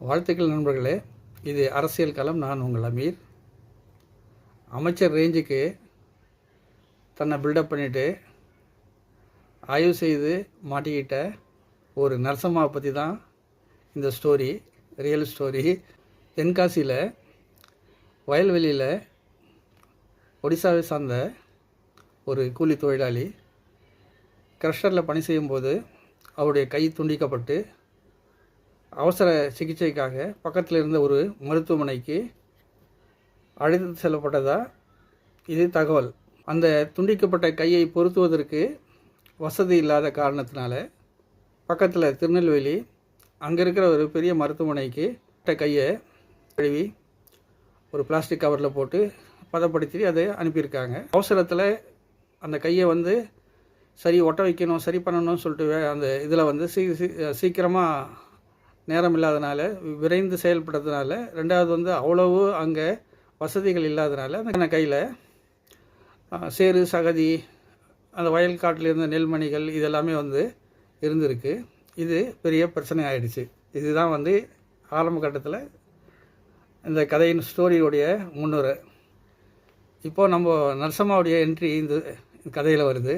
வாழ்த்துக்கள் நண்பர்களே. இது அரசியல் களம். நான் உங்கள் அமீர். அமைச்சர் ரேஞ்சுக்கு தன்னை பில்டப் பண்ணிவிட்டு ஆய்வு செய்து மாட்டிக்கிட்ட ஒரு நரசம்மாவை பற்றி தான் இந்த ஸ்டோரி, ரியல் ஸ்டோரி. தென்காசியில் வயல்வெளியில் ஒடிசாவை சார்ந்த ஒரு கூலி தொழிலாளி க்ரஷரில் பணி செய்யும்போது அவருடைய கை துண்டிக்கப்பட்டு அவசர சிகிச்சைக்காக பக்கத்தில் இருந்த ஒரு மருத்துவமனைக்கு அழைத்து செல்லப்பட்டதா இது தகவல். அந்த துண்டிக்கப்பட்ட கையை பொருத்துவதற்கு வசதி இல்லாத காரணத்தினால பக்கத்தில் திருநெல்வேலி அங்கே இருக்கிற ஒரு பெரிய மருத்துவமனைக்கு கையை கழுவி ஒரு பிளாஸ்டிக் கவரில் போட்டு பதப்படுத்தி அதை அனுப்பியிருக்காங்க. அவசரத்தில் அந்த கையை சரி ஒட்ட வைக்கணும், சரி பண்ணணும்னு சொல்லிட்டு அந்த இதில் சீக்கிரமாக நேரம் இல்லாதனால, விரைந்து செயல்படுறதுனால, ரெண்டாவது அவ்வளவு அங்கே வசதிகள் இல்லாதனால அந்த கையில் சேறு சகதி, அந்த வயல் காட்டில் இருந்த நெல்மணிகள் இதெல்லாமே இருந்திருக்கு. இது பெரிய பிரச்சனை ஆயிடுச்சு. இதுதான் ஆரம்ப கட்டத்தில் இந்த கதையின் ஸ்டோரியோடைய முன்னுரை. இப்போது நம்ம நரசம்மாவுடைய என்ட்ரி இந்த கதையில் வருது.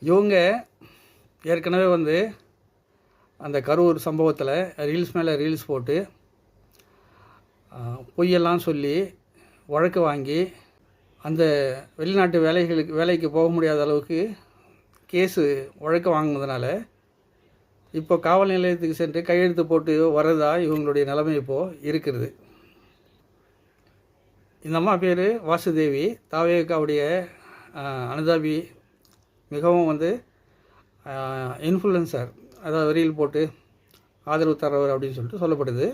இவங்க ஏற்கனவே அந்த கரூர் சம்பவத்தில் ரீல்ஸ் மேலே ரீல்ஸ் போட்டு பொய்யெல்லாம் சொல்லி வழக்கு வாங்கி அந்த வெளிநாட்டு வேலைக்கு போக முடியாத அளவுக்கு கேஸு வழக்கு வாங்கினதுனால இப்போ காவல் நிலையத்துக்கு சென்று கையெழுத்து போட்டு வரதா இவங்களுடைய நிலைமை இப்போது இருக்கிறது. இந்த அம்மா பேர் வாசுதேவி. தாவேகாவுடைய அனுதாபி, மிகவும் இன்ஃப்ளூயன்சர், அதாவது ரீல் போட்டு ஆதரவு தரவர் அப்படின்னு சொல்லிட்டு சொல்லப்படுது.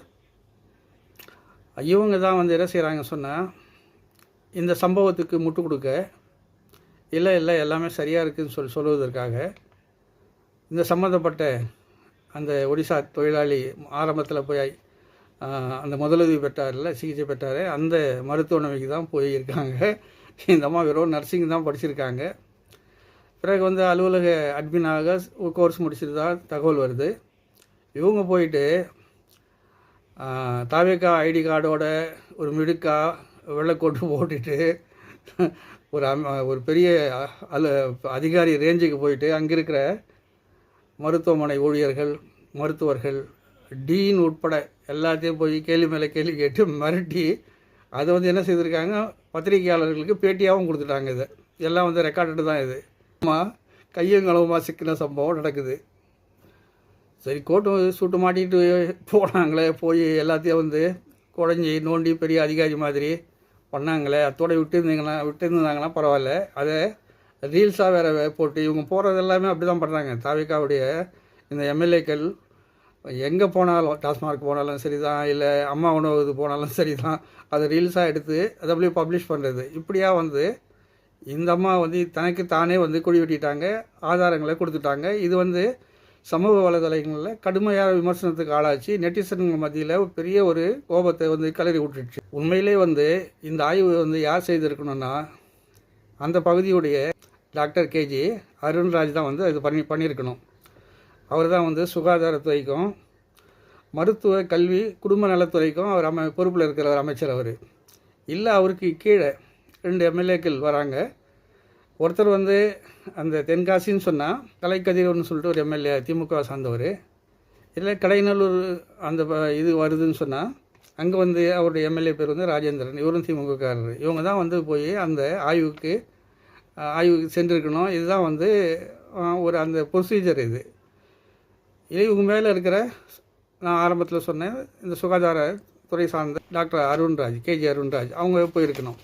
இவங்க தான் என்ன செய்கிறாங்க சொன்னால், இந்த சம்பவத்துக்கு முட்டு கொடுக்க இல்லை எல்லாமே சரியாக இருக்குதுன்னு சொல்லுவதற்காக இந்த சம்மந்தப்பட்ட அந்த ஒடிசா தொழிலாளி ஆரம்பத்தில் போய் அந்த முதலுதவி பெற்றார்ல, சிகிச்சை பெற்றார், அந்த மருத்துவமனைக்கு தான் போயிருக்காங்க. இந்த அம்மா வெறும் நர்சிங் தான் படிச்சிருக்காங்க. பிறகு அலுவலக அட்மினாக கோர்ஸ் முடிச்சுட்டு தான் தகவல் வருது. இவங்க போயிட்டு தாவேகா ஐடி கார்டோட ஒரு மிடுக்கா வெள்ளைக்கோட்டு போட்டுட்டு ஒரு பெரிய அதிகாரி ரேஞ்சுக்கு போயிட்டு அங்கே இருக்கிற மருத்துவமனை ஊழியர்கள், மருத்துவர்கள், டீன் உட்பட எல்லாத்தையும் போய் கேள்வி மேலே கேள்வி கேட்டு மிரட்டி அதை என்ன செய்திருக்காங்க, பத்திரிகையாளர்களுக்கு பேட்டியாகவும் கொடுத்துட்டாங்க. இது எல்லாம் ரெக்கார்டு தான். இது கையும் களவுமா சிக்கின சம்பவம் நடக்குது. சரி, கோட்டு சூட்டு மாட்டிகிட்டு போனாங்களே, போய் எல்லாத்தையும் குழஞ்சி நோண்டி பெரிய அதிகாரி மாதிரி பண்ணாங்களே, அத்தோட விட்டுருந்தாங்கன்னா பரவாயில்ல. அதை ரீல்ஸாக வேறு போட்டு இவங்க போகிறது எல்லாமே அப்படி தான் பண்ணுறாங்க. தாவேகாவுடைய இந்த எம்எல்ஏக்கள் எங்கே போனாலும், டாஸ்மார்க் போனாலும் சரி தான், இல்லை அம்மா உணவு போனாலும் சரி தான், அதை ரீல்ஸாக எடுத்து அதை அப்படியே பப்ளிஷ் பண்ணுறது. இப்படியா இந்த அம்மா தனக்கு தானே குழி வெட்டிட்டாங்க, ஆதாரங்களை கொடுத்துட்டாங்க. இது சமூக வலைதளங்களில் கடுமையான விமர்சனத்துக்கு ஆளாச்சு. நெட்டிசன்கள் மத்தியில் பெரிய ஒரு கோபத்தை கிளறி விட்டுடுச்சு. உண்மையிலே இந்த ஆய்வு யார் செய்திருக்கணும்னா, அந்த பகுதியுடைய டாக்டர் கேஜி அருண்ராஜ் தான் அது பண்ணியிருக்கணும். அவர் தான் சுகாதாரத்துறைக்கும் மருத்துவ கல்வி குடும்ப நலத்துறைக்கும் அவர் பொறுப்பில் இருக்கிற அமைச்சர். அவர் இல்லை, அவருக்கு கீழே 2 எம்எல்ஏக்கள் வராங்க. ஒருத்தர் அந்த தென்காசின்னு சொன்னால் கலைக்கதிரவன் சொல்லிட்டு ஒரு எம்எல்ஏ, திமுக சார்ந்தவர். இல்லை கடைநல்லூர் அந்த இது வருதுன்னு சொன்னால் அங்கே அவருடைய எம்எல்ஏ பேர் ராஜேந்திரன், இவரும் திமுகக்காரர். இவங்க தான் போய் அந்த ஆய்வுக்கு சென்றிருக்கணும். இதுதான் ஒரு அந்த ப்ரொசீஜர். இவங்க மேலே இருக்கிற, நான் ஆரம்பத்தில் சொன்னேன், இந்த சுகாதாரத்துறை சார்ந்த டாக்டர் அருண்ராஜ், கேஜி அருண்ராஜ், அவங்க போயிருக்கணும்.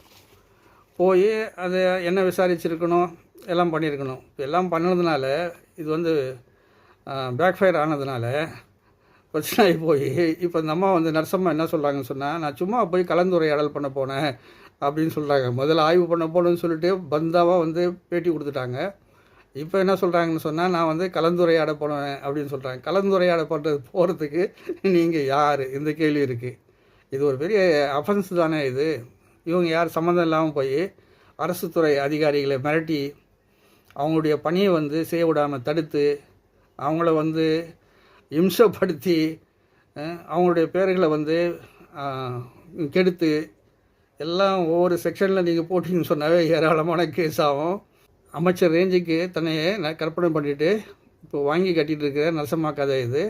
போய் அதை என்ன விசாரிச்சிருக்கணும், எல்லாம் பண்ணியிருக்கணும். இப்போ எல்லாம் பண்ணதுனால இது பேக் ஃபயர் ஆனதுனால பிரச்சனை போய் இப்போ இந்த அம்மா நரசம்மா என்ன சொல்கிறாங்கன்னு சொன்னால், நான் சும்மா போய் கலந்துரையாடல் பண்ண போனேன் அப்படின்னு சொல்கிறாங்க. முதல்ல ஆய்வு பண்ண போகணுன்னு சொல்லிட்டு பந்தாவாக பேட்டி கொடுத்துட்டாங்க. இப்போ என்ன சொல்கிறாங்கன்னு சொன்னால், நான் கலந்துரையாட போனேன் அப்படின்னு சொல்கிறாங்க. கலந்துரையாட போகிறதுக்கு நீங்கள் யார், இந்த கேள்வி இருக்குது. இது ஒரு பெரிய அஃபென்ஸ் தானே இது. இவங்க யார் சம்மந்தம் இல்லாமல் போய் அரசு துறை அதிகாரிகளை மிரட்டி அவங்களுடைய பணியை செய்ய விடாமல் தடுத்து அவங்கள இம்சப்படுத்தி அவங்களுடைய பேர்களை வந்து கெடுத்து எல்லாம் ஒவ்வொரு செக்ஷனில் நீங்கள் போட்டிங்கன்னு சொன்னாவே ஏராளமான கேஸ் ஆகும். அமைச்சர் ரேஞ்சுக்கு தன்னையே கற்பனை பண்ணிவிட்டு இப்போ வாங்கி கட்டிகிட்டு இருக்கிற நரசம்மா கதை இது.